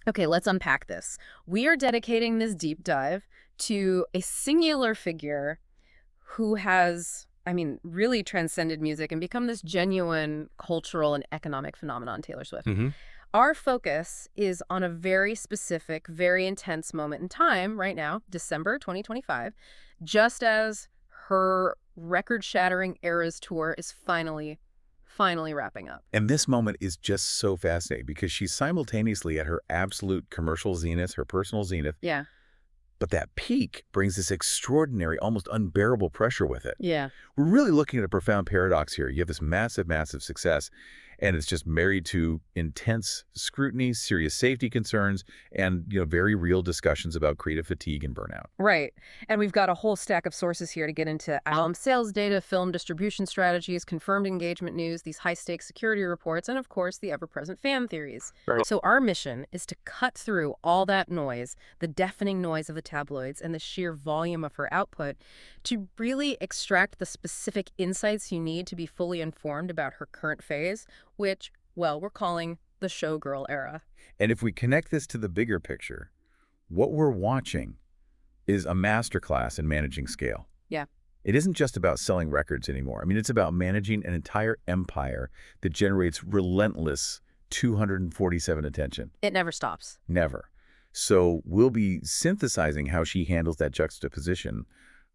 Okay, let's unpack this. We are dedicating this deep dive to a singular figure who has, really transcended music and become this genuine cultural and economic phenomenon, Taylor Swift. hmm Our focus is on a very specific, very intense moment in time right now, December 2025, just as her record-shattering Eras tour is finally wrapping up. And this moment is just so fascinating because she's simultaneously at her absolute commercial zenith, her personal zenith, Yeah. but that peak brings this extraordinary, almost unbearable pressure with it. Yeah. We're really looking at a profound paradox here. You have this massive, massive success, and it's just married to intense scrutiny, serious safety concerns, and very real discussions about creative fatigue and burnout. Right. And we've got a whole stack of sources here to get into album sales data, film distribution strategies, confirmed engagement news, these high-stakes security reports, and of course, the ever-present fan theories. Right. So our mission is to cut through all that noise, the deafening noise of the tabloids and the sheer volume of her output, to really extract the specific insights you need to be fully informed about her current phase, which, well, we're calling the Showgirl Era. And if we connect this to the bigger picture, what we're watching is a masterclass in managing scale. Yeah. It isn't just about selling records anymore. It's about managing an entire empire that generates relentless 247 attention. It never stops. Never. So we'll be synthesizing how she handles that juxtaposition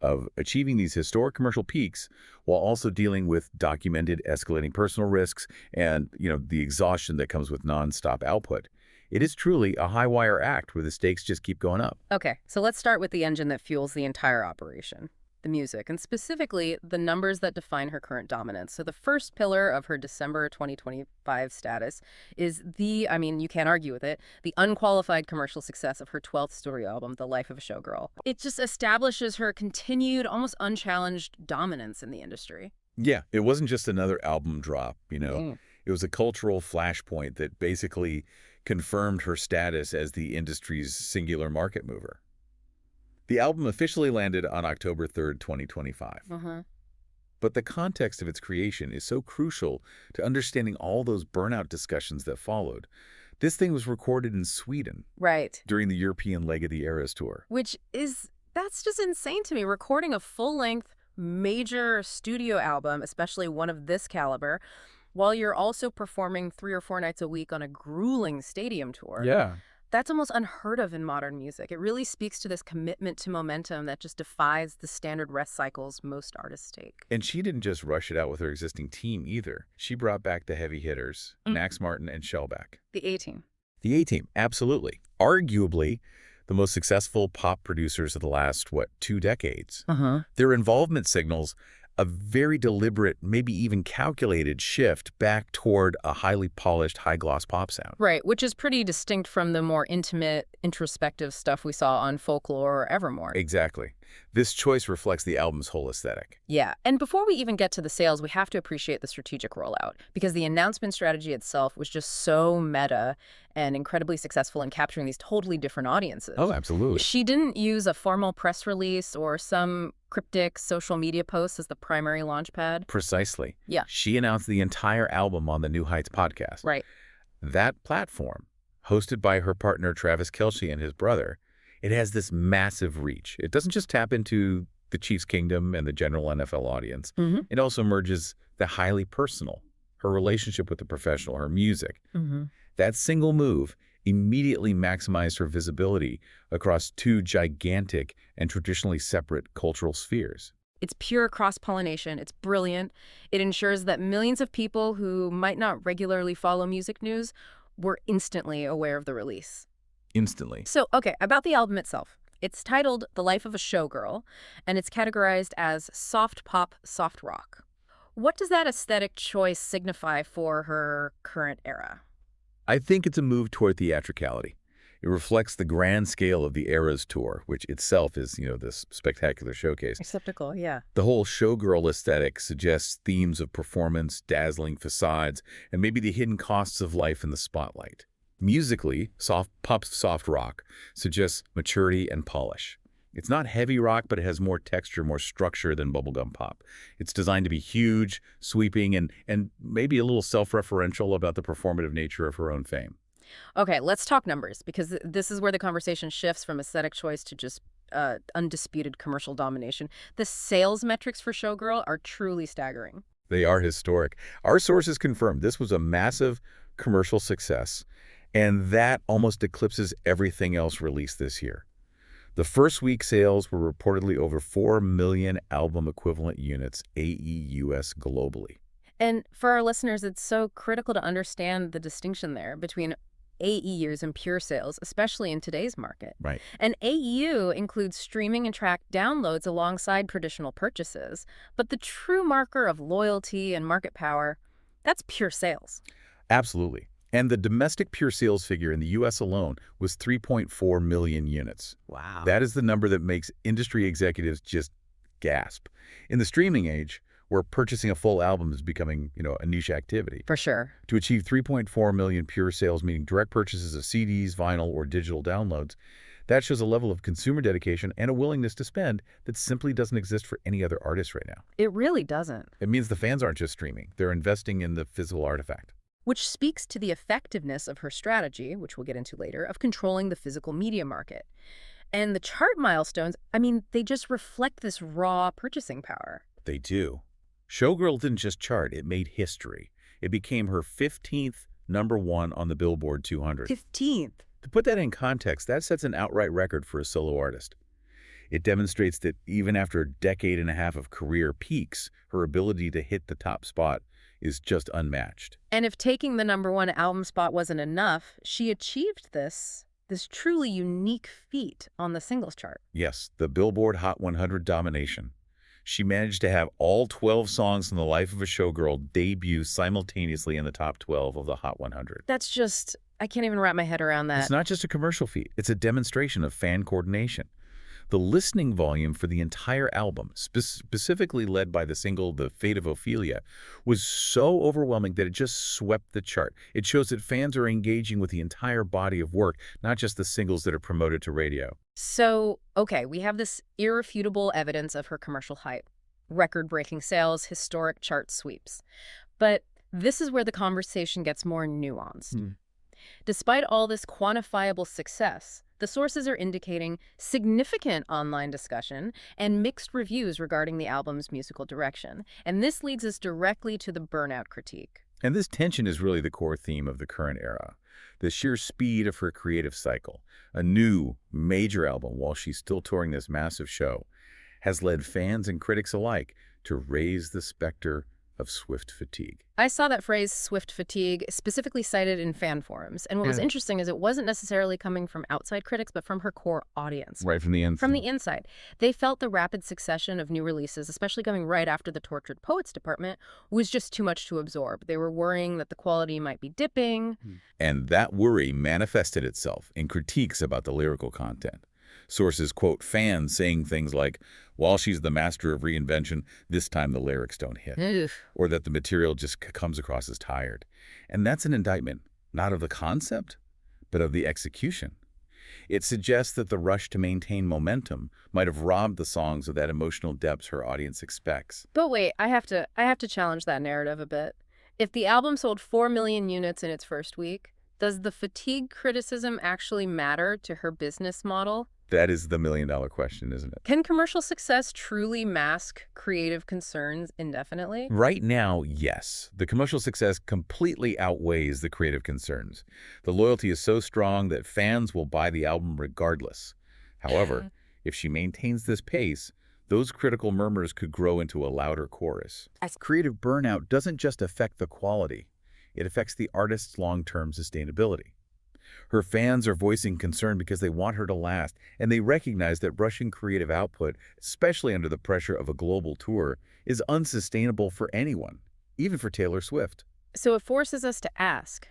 of achieving these historic commercial peaks while also dealing with documented escalating personal risks and, the exhaustion that comes with nonstop output. It is truly a high-wire act where the stakes just keep going up. Okay, so let's start with the engine that fuels the entire operation, the music, and specifically the numbers that define her current dominance. So the first pillar of her December 2025 status is you can't argue with it, the unqualified commercial success of her 12th studio album, The Life of a Showgirl. It just establishes her continued, almost unchallenged dominance in the industry. Yeah, it wasn't just another album drop, Mm. It was a cultural flashpoint that basically confirmed her status as the industry's singular market mover. The album officially landed on October 3rd, 2025. But the context of its creation is so crucial to understanding all those burnout discussions that followed. This thing was recorded in Sweden. Right. During the European leg of the Eras tour. That's just insane to me. Recording a full-length major studio album, especially one of this caliber, while you're also performing 3 or 4 nights a week on a grueling stadium tour. Yeah. That's almost unheard of in modern music. It really speaks to this commitment to momentum that just defies the standard rest cycles most artists take. And she didn't just rush it out with her existing team either. She brought back the heavy hitters, Max Martin and Shellback. The A-Team. The A-Team, absolutely. Arguably the most successful pop producers of the last, 2 decades. Their involvement signals a very deliberate, maybe even calculated shift back toward a highly polished, high-gloss pop sound. Right, which is pretty distinct from the more intimate, introspective stuff we saw on Folklore or Evermore. Exactly. This choice reflects the album's whole aesthetic. Yeah, and before we even get to the sales, we have to appreciate the strategic rollout, because the announcement strategy itself was just so meta and incredibly successful in capturing these totally different audiences. Oh, absolutely. She didn't use a formal press release or some cryptic social media post as the primary launchpad. Precisely. Yeah. She announced the entire album on the New Heights podcast. Right. That platform, hosted by her partner Travis Kelce and his brother, it has this massive reach. It doesn't just tap into the Chiefs' kingdom and the general NFL audience. It also merges the highly personal, her relationship with the professional, her music. That single move immediately maximized her visibility across 2 gigantic and traditionally separate cultural spheres. It's pure cross-pollination. It's brilliant. It ensures that millions of people who might not regularly follow music news were instantly aware of the release. Instantly. So, okay, about the album itself. It's titled The Life of a Showgirl, and it's categorized as soft pop, soft rock. What does that aesthetic choice signify for her current era? I think it's a move toward theatricality. It reflects the grand scale of the Eras tour, which itself is, this spectacular showcase. Acceptable, yeah. The whole showgirl aesthetic suggests themes of performance, dazzling facades, and maybe the hidden costs of life in the spotlight. Musically, soft pop, soft rock suggests maturity and polish. It's not heavy rock, but it has more texture, more structure than bubblegum pop. It's designed to be huge, sweeping, and maybe a little self-referential about the performative nature of her own fame. Okay, let's talk numbers, because this is where the conversation shifts from aesthetic choice to just undisputed commercial domination. The sales metrics for Showgirl are truly staggering. They are historic. Our sources confirm this was a massive commercial success, and that almost eclipses everything else released this year. The first week sales were reportedly over 4 million album equivalent units AEUS globally. And for our listeners, it's so critical to understand the distinction there between AEUs and pure sales, especially in today's market. Right. An AEU includes streaming and tracked downloads alongside traditional purchases, but the true marker of loyalty and market power, that's pure sales. Absolutely. And the domestic pure sales figure in the U.S. alone was 3.4 million units. Wow. That is the number that makes industry executives just gasp. In the streaming age, where purchasing a full album is becoming, a niche activity. For sure. To achieve 3.4 million pure sales, meaning direct purchases of CDs, vinyl, or digital downloads, that shows a level of consumer dedication and a willingness to spend that simply doesn't exist for any other artist right now. It really doesn't. It means the fans aren't just streaming. They're investing in the physical artifact. Which speaks to the effectiveness of her strategy, which we'll get into later, of controlling the physical media market. And the chart milestones, they just reflect this raw purchasing power. They do. Showgirl didn't just chart, it made history. It became her 15th #1 on the Billboard 200. 15th. To put that in context, that sets an outright record for a solo artist. It demonstrates that even after a decade and a half of career peaks, her ability to hit the top spot is just unmatched. And if taking the #1 album spot wasn't enough, she achieved this truly unique feat on the singles chart. Yes, the Billboard Hot 100 domination. She managed to have all 12 songs in the life of a showgirl debut simultaneously in the top 12 of the Hot 100. That's just, I can't even wrap my head around that. It's not just a commercial feat. It's a demonstration of fan coordination. The listening volume for the entire album, specifically led by the single The Fate of Ophelia, was so overwhelming that it just swept the chart. It shows that fans are engaging with the entire body of work, not just the singles that are promoted to radio. So, okay, we have this irrefutable evidence of her commercial hype. Record-breaking sales, historic chart sweeps. But this is where the conversation gets more nuanced. Despite all this quantifiable success, the sources are indicating significant online discussion and mixed reviews regarding the album's musical direction. And this leads us directly to the burnout critique. And this tension is really the core theme of the current era. The sheer speed of her creative cycle, a new, major album while she's still touring this massive show, has led fans and critics alike to raise the specter of Swift fatigue. I saw that phrase, Swift fatigue, specifically cited in fan forums. And what was interesting is it wasn't necessarily coming from outside critics, but from her core audience. Right from the inside. From the inside. They felt the rapid succession of new releases, especially coming right after the Tortured Poets department, was just too much to absorb. They were worrying that the quality might be dipping. And that worry manifested itself in critiques about the lyrical content. Sources quote fans saying things like, while she's the master of reinvention, this time the lyrics don't hit. Oof. Or that the material just comes across as tired. And that's an indictment, not of the concept, but of the execution. It suggests that the rush to maintain momentum might have robbed the songs of that emotional depth her audience expects. But wait, I have to challenge that narrative a bit. If the album sold 4 million units in its first week, does the fatigue criticism actually matter to her business model? That is the million-dollar question, isn't it? Can commercial success truly mask creative concerns indefinitely? Right now, yes. The commercial success completely outweighs the creative concerns. The loyalty is so strong that fans will buy the album regardless. However, if she maintains this pace, those critical murmurs could grow into a louder chorus. Creative burnout doesn't just affect the quality. It affects the artist's long-term sustainability. Her fans are voicing concern because they want her to last, and they recognize that rushing creative output, especially under the pressure of a global tour, is unsustainable for anyone, even for Taylor Swift. So it forces us to ask,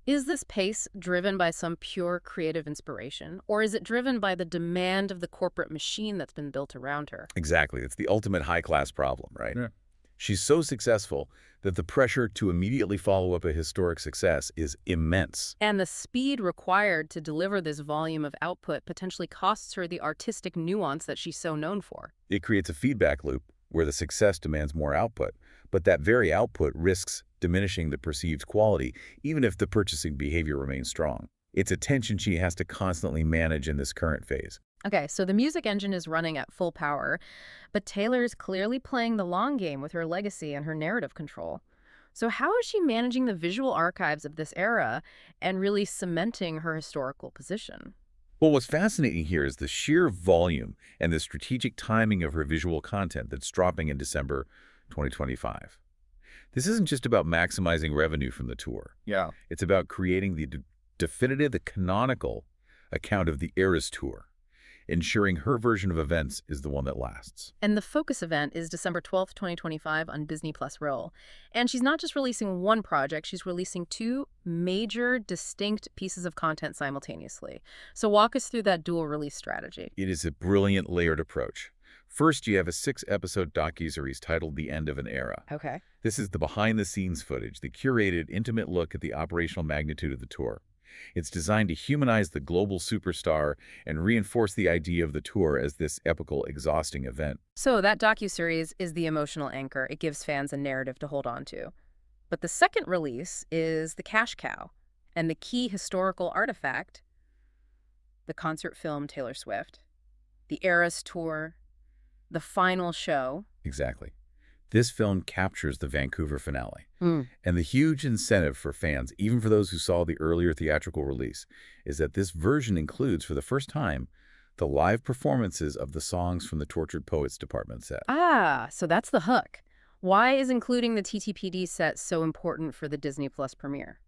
is this pace driven by some pure creative inspiration, or is it driven by the demand of the corporate machine that's been built around her? Exactly. It's the ultimate high-class problem, right? Yeah. She's so successful that the pressure to immediately follow up a historic success is immense. And the speed required to deliver this volume of output potentially costs her the artistic nuance that she's so known for. It creates a feedback loop where the success demands more output, but that very output risks diminishing the perceived quality, even if the purchasing behavior remains strong. It's a tension she has to constantly manage in this current phase. Okay, so the music engine is running at full power, but Taylor's clearly playing the long game with her legacy and her narrative control. So how is she managing the visual archives of this era and really cementing her historical position? Well, what's fascinating here is the sheer volume and the strategic timing of her visual content that's dropping in December 2025. This isn't just about maximizing revenue from the tour. Yeah. It's about creating the definitive, the canonical account of the Eras tour, ensuring her version of events is the one that lasts. And the focus event is December 12th, 2025 on Disney Plus Roll. And she's not just releasing one project, she's releasing two major, distinct pieces of content simultaneously. So walk us through that dual release strategy. It is a brilliant layered approach. First, you have a 6-episode docuseries titled The End of an Era. Okay. This is the behind-the-scenes footage, the curated, intimate look at the operational magnitude of the tour. It's designed to humanize the global superstar and reinforce the idea of the tour as this epical, exhausting event. So that docuseries is the emotional anchor. It gives fans a narrative to hold on to. But the second release is the cash cow and the key historical artifact, the concert film Taylor Swift, the Eras Tour, the final show. Exactly. This film captures the Vancouver finale. And the huge incentive for fans, even for those who saw the earlier theatrical release, is that this version includes, for the first time, the live performances of the songs from the Tortured Poets department set. Ah, so that's the hook. Why is including the TTPD set so important for the Disney Plus premiere?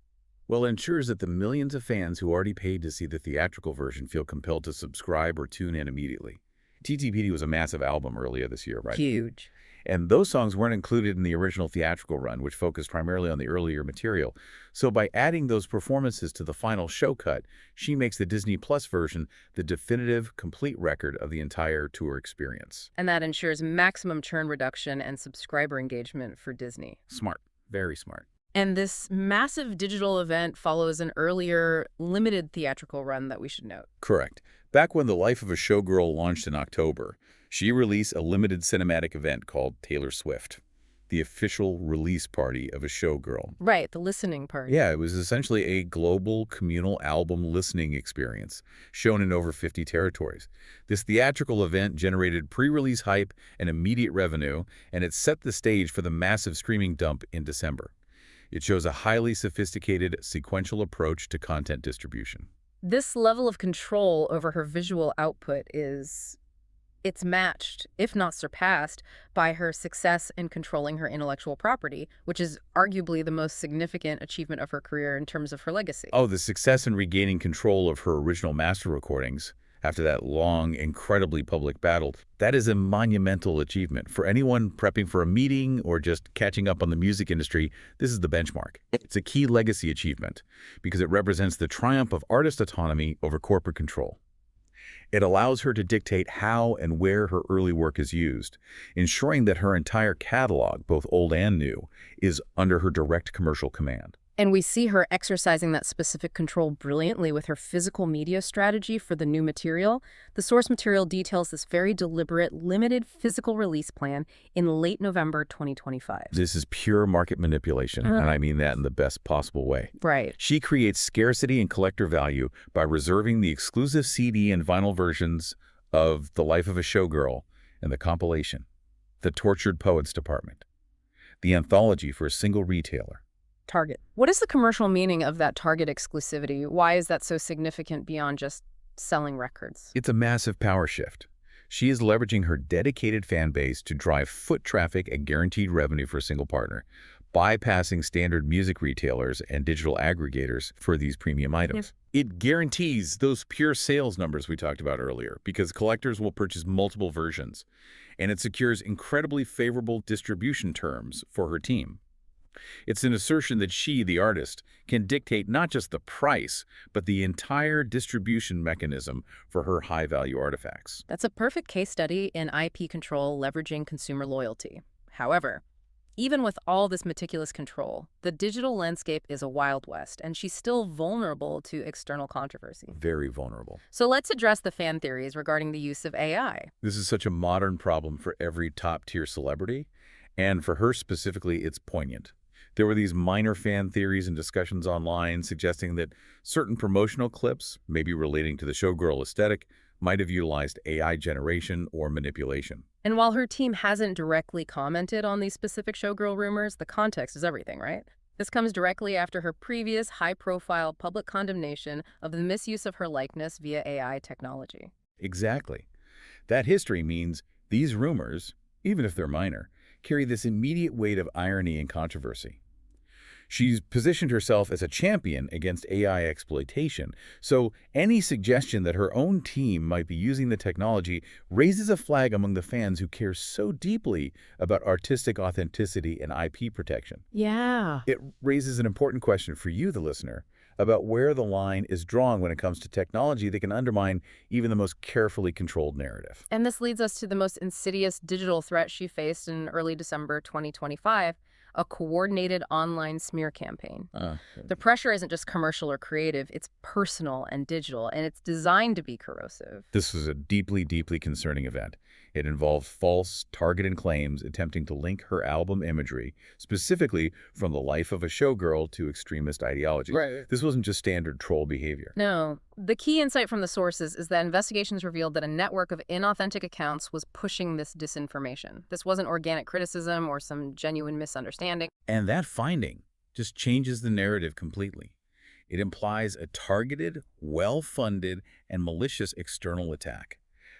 Well, it ensures that the millions of fans who already paid to see the theatrical version feel compelled to subscribe or tune in immediately. TTPD was a massive album earlier this year, right? Huge. And those songs weren't included in the original theatrical run, which focused primarily on the earlier material. So by adding those performances to the final show cut, she makes the Disney Plus version the definitive, complete record of the entire tour experience. And that ensures maximum churn reduction and subscriber engagement for Disney. Smart. Very smart. And this massive digital event follows an earlier, limited theatrical run that we should note. Correct. Back when The Life of a Showgirl launched in October, she released a limited cinematic event called Taylor Swift, the official release party of a showgirl. Right, the listening party. Yeah, it was essentially a global communal album listening experience shown in over 50 territories. This theatrical event generated pre-release hype and immediate revenue, and it set the stage for the massive streaming dump in December. It shows a highly sophisticated, sequential approach to content distribution. This level of control over her visual output it's matched, if not surpassed, by her success in controlling her intellectual property, which is arguably the most significant achievement of her career in terms of her legacy. Oh, the success in regaining control of her original master recordings after that long, incredibly public battle, that is a monumental achievement. For anyone prepping for a meeting or just catching up on the music industry, this is the benchmark. It's a key legacy achievement because it represents the triumph of artist autonomy over corporate control. It allows her to dictate how and where her early work is used, ensuring that her entire catalog, both old and new, is under her direct commercial command. And we see her exercising that specific control brilliantly with her physical media strategy for the new material. The source material details this very deliberate, limited physical release plan in late November 2025. This is pure market manipulation, and I mean that in the best possible way. Right. She creates scarcity and collector value by reserving the exclusive CD and vinyl versions of The Life of a Showgirl and the compilation, The Tortured Poets department, the anthology for a single retailer. Target. What is the commercial meaning of that Target exclusivity? Why is that so significant beyond just selling records? It's a massive power shift. She is leveraging her dedicated fan base to drive foot traffic and guaranteed revenue for a single partner, bypassing standard music retailers and digital aggregators for these premium items. It guarantees those pure sales numbers we talked about earlier because collectors will purchase multiple versions, and it secures incredibly favorable distribution terms for her team. It's an assertion that she, the artist, can dictate not just the price, but the entire distribution mechanism for her high-value artifacts. That's a perfect case study in IP control leveraging consumer loyalty. However, even with all this meticulous control, the digital landscape is a wild west, and she's still vulnerable to external controversy. Very vulnerable. So let's address the fan theories regarding the use of AI. This is such a modern problem for every top-tier celebrity, and for her specifically, it's poignant. There were these minor fan theories and discussions online suggesting that certain promotional clips, maybe relating to the showgirl aesthetic, might have utilized AI generation or manipulation. And while her team hasn't directly commented on these specific showgirl rumors, the context is everything, right? This comes directly after her previous high-profile public condemnation of the misuse of her likeness via AI technology. Exactly. That history means these rumors, even if they're minor, carry this immediate weight of irony and controversy. She's positioned herself as a champion against AI exploitation, so any suggestion that her own team might be using the technology raises a flag among the fans who care so deeply about artistic authenticity and IP protection. Yeah. It raises an important question for you, the listener, about where the line is drawn when it comes to technology that can undermine even the most carefully controlled narrative. And this leads us to the most insidious digital threat she faced in early December 2025, a coordinated online smear campaign. The pressure isn't just commercial or creative, it's personal and digital, and it's designed to be corrosive. This was a deeply, deeply concerning event. It involved false, targeted claims attempting to link her album imagery, specifically from the life of a showgirl, to extremist ideology. Right. This wasn't just standard troll behavior. No. The key insight from the sources is that investigations revealed that a network of inauthentic accounts was pushing this disinformation. This wasn't organic criticism or some genuine misunderstanding. And that finding just changes the narrative completely. It implies a targeted, well-funded, and malicious external attack,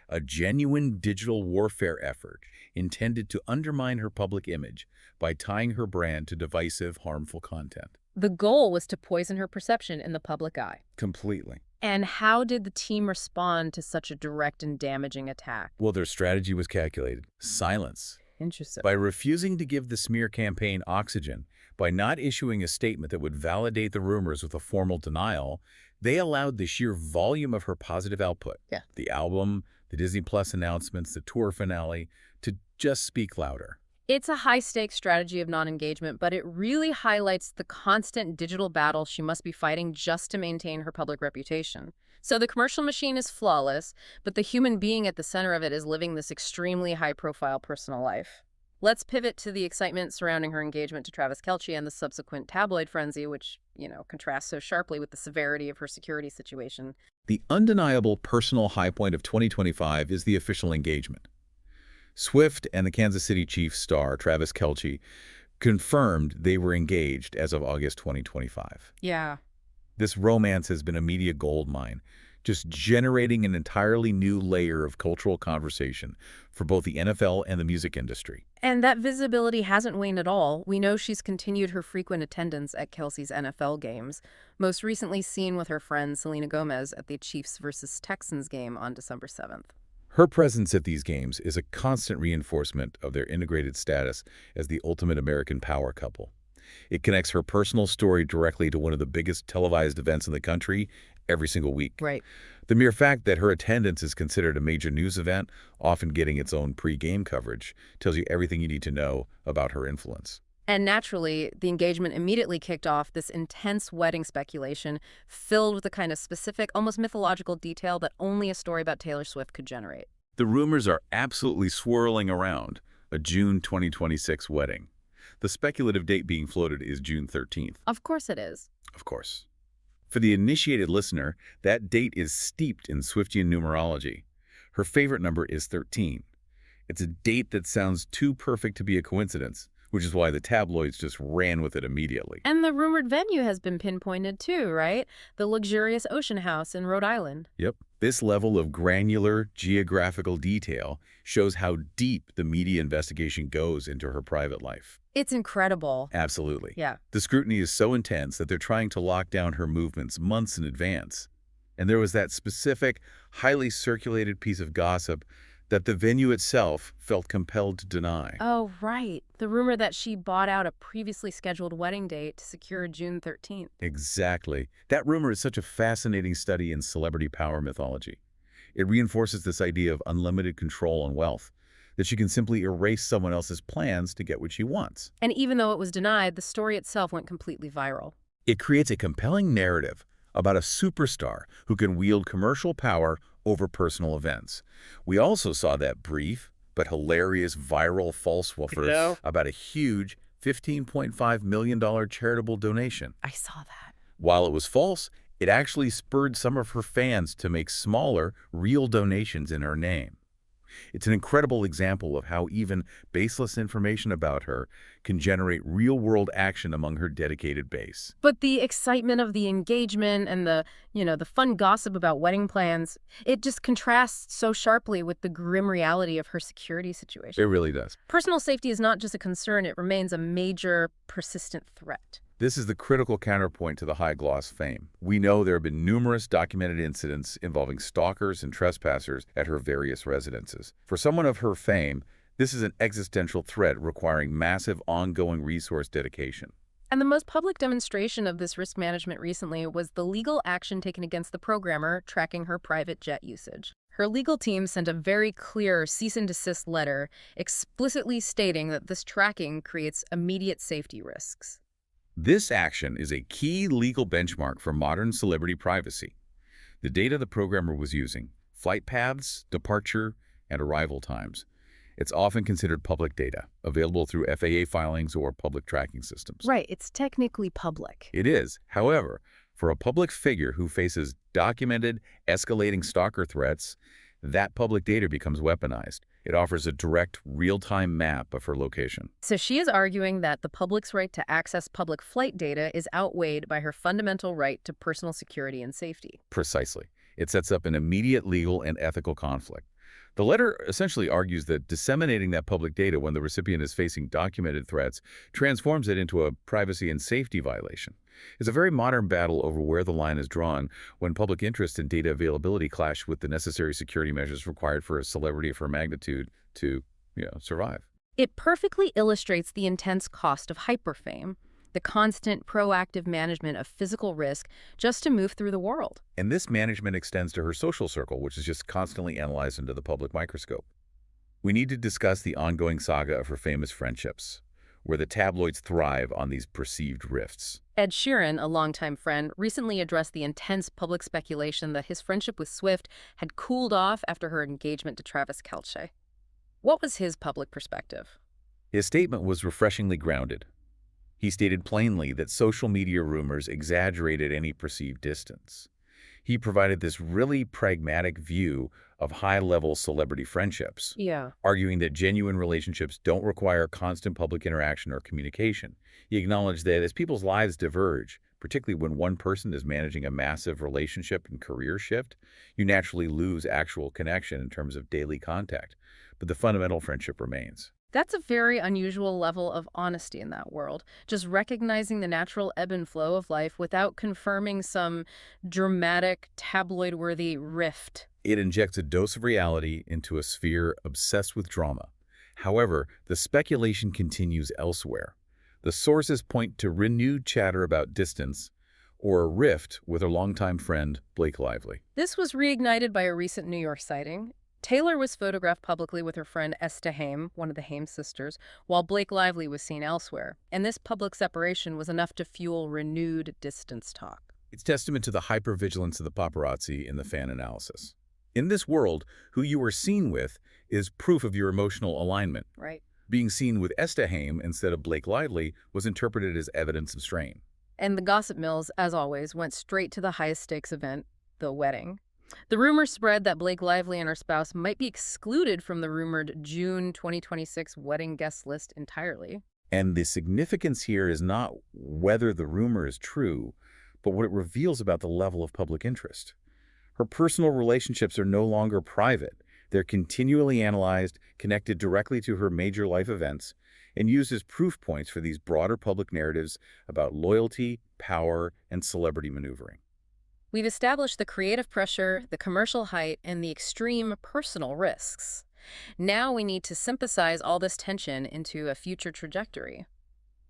a genuine digital warfare effort intended to undermine her public image by tying her brand to divisive, harmful content. The goal was to poison her perception in the public eye. Completely. And how did the team respond to such a direct and damaging attack? Well, their strategy was calculated. Silence. Interesting. By refusing to give the smear campaign oxygen, by not issuing a statement that would validate the rumors with a formal denial, they allowed the sheer volume of her positive output, the album, the Disney Plus announcements, the tour finale, to just speak louder. It's a high-stakes strategy of non-engagement, but it really highlights the constant digital battle she must be fighting just to maintain her public reputation. So the commercial machine is flawless, but the human being at the center of it is living this extremely high-profile personal life. Let's pivot to the excitement surrounding her engagement to Travis Kelce and the subsequent tabloid frenzy, which, contrasts so sharply with the severity of her security situation. The undeniable personal high point of 2025 is the official engagement. Swift and the Kansas City Chiefs star, Travis Kelce, confirmed they were engaged as of August 2025. Yeah. This romance has been a media goldmine, just generating an entirely new layer of cultural conversation for both the NFL and the music industry. And that visibility hasn't waned at all. We know she's continued her frequent attendance at Kelce's NFL games, most recently seen with her friend Selena Gomez at the Chiefs versus Texans game on December 7th. Her presence at these games is a constant reinforcement of their integrated status as the ultimate American power couple. It connects her personal story directly to one of the biggest televised events in the country every single week. Right. The mere fact that her attendance is considered a major news event, often getting its own pre-game coverage, tells you everything you need to know about her influence. And naturally, the engagement immediately kicked off this intense wedding speculation filled with the kind of specific, almost mythological detail that only a story about Taylor Swift could generate. The rumors are absolutely swirling around a June 2026 wedding. The speculative date being floated is June 13th. Of course it is. Of course. For the initiated listener, that date is steeped in Swiftian numerology. Her favorite number is 13. It's a date that sounds too perfect to be a coincidence, which is why the tabloids just ran with it immediately. And the rumored venue has been pinpointed too, right? The luxurious ocean house in Rhode Island. Yep. This level of granular geographical detail shows how deep the media investigation goes into her private life. It's incredible. Absolutely. Yeah. The scrutiny is so intense that they're trying to lock down her movements months in advance. And there was that specific, highly circulated piece of gossip that the venue itself felt compelled to deny. Oh, right. The rumor that she bought out a previously scheduled wedding date to secure June 13th. Exactly. That rumor is such a fascinating study in celebrity power mythology. It reinforces this idea of unlimited control and wealth, that she can simply erase someone else's plans to get what she wants. And even though it was denied, the story itself went completely viral. It creates a compelling narrative about a superstar who can wield commercial power over personal events. We also saw that brief but hilarious viral false woofer about a huge $15.5 million charitable donation. I saw that. While it was false, it actually spurred some of her fans to make smaller, real donations in her name. It's an incredible example of how even baseless information about her can generate real-world action among her dedicated base. But the excitement of the engagement and the fun gossip about wedding plans, it just contrasts so sharply with the grim reality of her security It situation. really does. Personal safety is not just a concern, it remains a major, persistent threat. This is the critical counterpoint to the high-gloss fame. We know there have been numerous documented incidents involving stalkers and trespassers at her various residences. For someone of her fame, this is an existential threat requiring massive ongoing resource dedication. And the most public demonstration of this risk management recently was the legal action taken against the programmer tracking her private jet usage. Her legal team sent a very clear cease and desist letter explicitly stating that this tracking creates immediate safety risks. This action is a key legal benchmark for modern celebrity privacy. The data the programmer was using, flight paths, departure, and arrival times, it's often considered public data, available through FAA filings or public tracking systems. Right, it's technically public. It is. However, for a public figure who faces documented, escalating stalker threats, that public data becomes weaponized. It offers a direct, real-time map of her location. So she is arguing that the public's right to access public flight data is outweighed by her fundamental right to personal security and safety. Precisely. It sets up an immediate legal and ethical conflict. The letter essentially argues that disseminating that public data when the recipient is facing documented threats transforms it into a privacy and safety violation. It's a very modern battle over where the line is drawn when public interest and data availability clash with the necessary security measures required for a celebrity of her magnitude to, survive. It perfectly illustrates the intense cost of hyperfame, the constant proactive management of physical risk just to move through the world. And this management extends to her social circle, which is just constantly analyzed under the public microscope. We need to discuss the ongoing saga of her famous friendships, where the tabloids thrive on these perceived rifts. Ed Sheeran, a longtime friend, recently addressed the intense public speculation that his friendship with Swift had cooled off after her engagement to Travis Kelce. What was his public perspective? His statement was refreshingly grounded. He stated plainly that social media rumors exaggerated any perceived distance. He provided this really pragmatic view of high-level celebrity friendships, arguing that genuine relationships don't require constant public interaction or communication. He acknowledged that as people's lives diverge, particularly when one person is managing a massive relationship and career shift, you naturally lose actual connection in terms of daily contact, but the fundamental friendship remains. That's a very unusual level of honesty in that world, just recognizing the natural ebb and flow of life without confirming some dramatic, tabloid-worthy rift. It injects a dose of reality into a sphere obsessed with drama. However, the speculation continues elsewhere. The sources point to renewed chatter about distance or a rift with her longtime friend, Blake Lively. This was reignited by a recent New York sighting. Taylor was photographed publicly with her friend Esther Haim, one of the Haim sisters, while Blake Lively was seen elsewhere. And this public separation was enough to fuel renewed distance talk. It's testament to the hypervigilance of the paparazzi in the fan analysis. In this world, who you are seen with is proof of your emotional alignment. Right. Being seen with Esther Haim instead of Blake Lively was interpreted as evidence of strain. And the gossip mills, as always, went straight to the highest stakes event, the wedding. The rumor spread that Blake Lively and her spouse might be excluded from the rumored June 2026 wedding guest list entirely. And the significance here is not whether the rumor is true, but what it reveals about the level of public interest. Her personal relationships are no longer private. They're continually analyzed, connected directly to her major life events, and used as proof points for these broader public narratives about loyalty, power, and celebrity maneuvering. We've established the creative pressure, the commercial height, and the extreme personal risks. Now we need to synthesize all this tension into a future trajectory.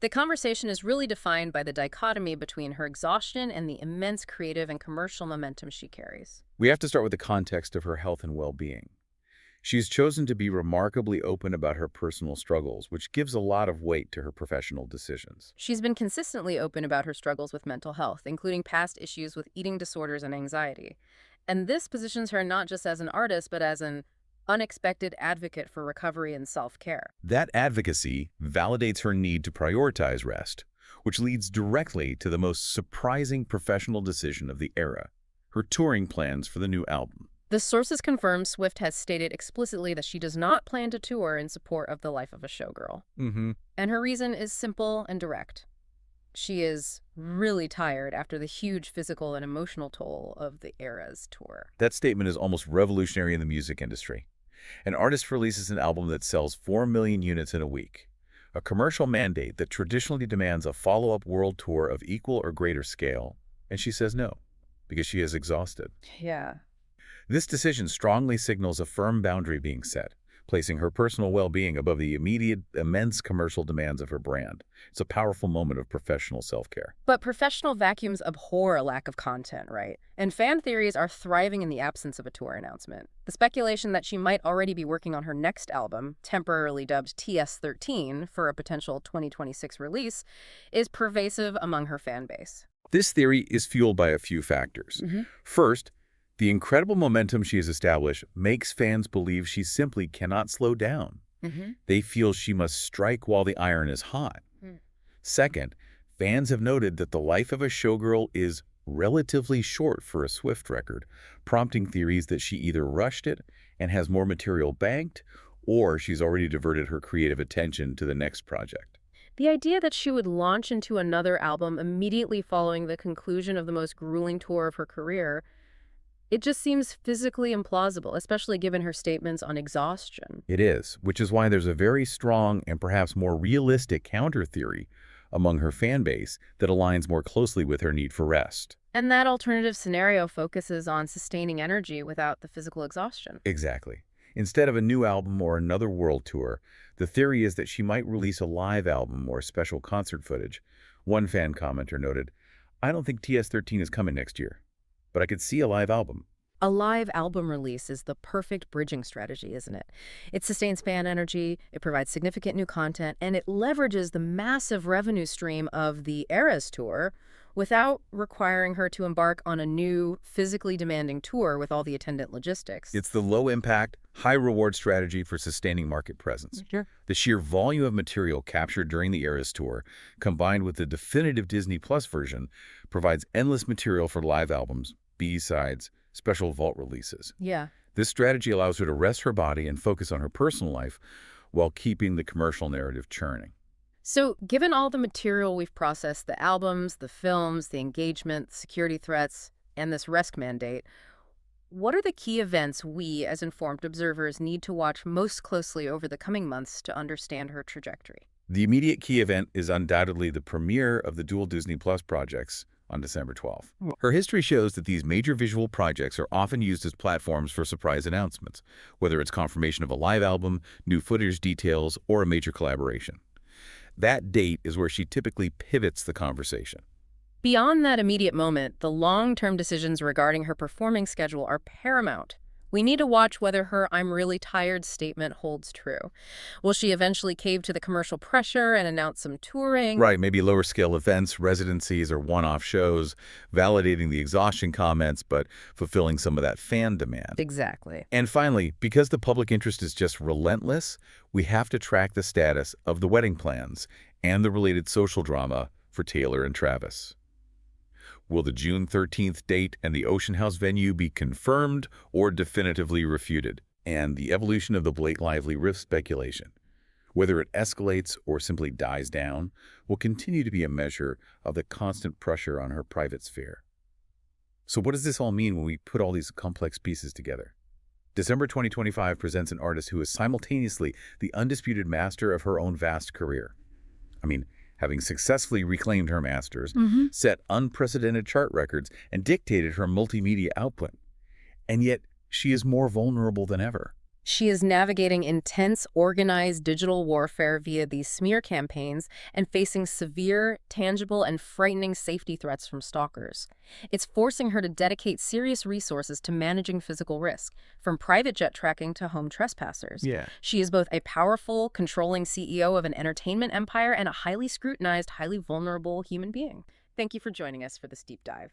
The conversation is really defined by the dichotomy between her exhaustion and the immense creative and commercial momentum she carries. We have to start with the context of her health and well-being. She's chosen to be remarkably open about her personal struggles, which gives a lot of weight to her professional decisions. She's been consistently open about her struggles with mental health, including past issues with eating disorders and anxiety. And this positions her not just as an artist, but as an unexpected advocate for recovery and self-care. That advocacy validates her need to prioritize rest, which leads directly to the most surprising professional decision of the era, her touring plans for the new album. The sources confirm Swift has stated explicitly that she does not plan to tour in support of the life of a showgirl. And her reason is simple and direct. She is really tired after the huge physical and emotional toll of the Era's tour. That statement is almost revolutionary in the music industry. An artist releases an album that sells 4 million units in a week, a commercial mandate that traditionally demands a follow-up world tour of equal or greater scale, and she says no, because she is exhausted. Yeah. This decision strongly signals a firm boundary being set, placing her personal well-being above the immediate, immense commercial demands of her brand. It's a powerful moment of professional self-care. But professional vacuums abhor a lack of content, right? And fan theories are thriving in the absence of a tour announcement. The speculation that she might already be working on her next album, temporarily dubbed TS13 for a potential 2026 release, is pervasive among her fan base. This theory is fueled by a few factors. First, the incredible momentum she has established makes fans believe she simply cannot slow down. They feel she must strike while the iron is hot. Second, fans have noted that the life of a showgirl is relatively short for a Swift record, prompting theories that she either rushed it and has more material banked, or she's already diverted her creative attention to the next project. The idea that she would launch into another album immediately following the conclusion of the most grueling tour of her career, it just seems physically implausible, especially given her statements on exhaustion. It is, which is why there's a very strong and perhaps more realistic counter-theory among her fan base that aligns more closely with her need for rest. And that alternative scenario focuses on sustaining energy without the physical exhaustion. Exactly. Instead of a new album or another world tour, the theory is that she might release a live album or special concert footage. One fan commenter noted, "I don't think TS13 is coming next year, but I could see a live album." A live album release is the perfect bridging strategy, isn't it? It sustains fan energy, it provides significant new content, and it leverages the massive revenue stream of the Eras tour without requiring her to embark on a new, physically demanding tour with all the attendant logistics. It's the low-impact, high-reward strategy for sustaining market presence. Sure. The sheer volume of material captured during the Eras tour, combined with the definitive Disney Plus version, provides endless material for live albums, B-sides, special vault releases. Yeah. This strategy allows her to rest her body and focus on her personal life while keeping the commercial narrative churning. So, given all the material we've processed, the albums, the films, the engagement, security threats, and this rest mandate, what are the key events we, as informed observers, need to watch most closely over the coming months to understand her trajectory? The immediate key event is undoubtedly the premiere of the dual Disney Plus projects on December 12th. Her history shows that these major visual projects are often used as platforms for surprise announcements, whether it's confirmation of a live album, new footage details, or a major collaboration. That date is where she typically pivots the conversation. Beyond that immediate moment, the long-term decisions regarding her performing schedule are paramount. We need to watch whether her "I'm really tired" statement holds true. Will she eventually cave to the commercial pressure and announce some touring? Right, maybe lower-scale events, residencies, or one-off shows, validating the exhaustion comments, but fulfilling some of that fan demand. Exactly. And finally, because the public interest is just relentless, we have to track the status of the wedding plans and the related social drama for Taylor and Travis. Will the June 13th date and the Ocean House venue be confirmed or definitively refuted? And the evolution of the Blake Lively rift speculation, whether it escalates or simply dies down, will continue to be a measure of the constant pressure on her private sphere. So what does this all mean when we put all these complex pieces together? December 2025 presents an artist who is simultaneously the undisputed master of her own vast career. Having successfully reclaimed her masters, set unprecedented chart records, and dictated her multimedia output. And yet, she is more vulnerable than ever. She is navigating intense, organized digital warfare via these smear campaigns and facing severe, tangible, and frightening safety threats from stalkers. It's forcing her to dedicate serious resources to managing physical risk, from private jet tracking to home trespassers. Yeah. She is both a powerful, controlling CEO of an entertainment empire and a highly scrutinized, highly vulnerable human being. Thank you for joining us for this deep dive.